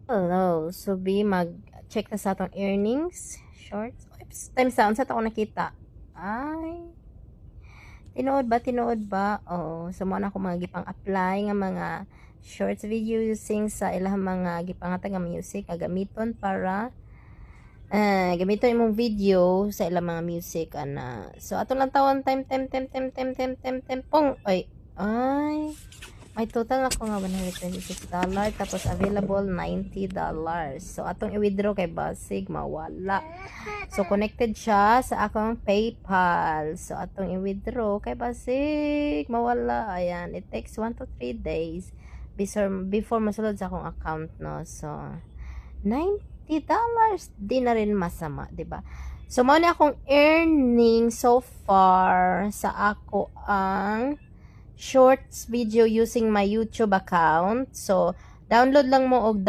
Hello. So, mag-check na sa atong earnings. Shorts. Oops. Times down. Sa ito ko nakita. Ay. Tinuod ba? Oo. So, mo na ako mga gipang-apply nga mga shorts video using sa ilang mga gipanghatag nga music. Gamiton para gamiton imong video sa ilang mga music. So, ato lang tawon time. Pong. Ay. May total ako nga $126 tapos available $90. So atong i-withdraw kay basig mawala. So connected siya sa akong PayPal. So atong i-withdraw kay basig mawala. Ayan, it takes 1 to 3 days before masulod sa akong account, no. So $90 di na rin masama, 'di ba? So mao ni akong earning so far sa ako ang shorts video using my YouTube account. So, download lang mo og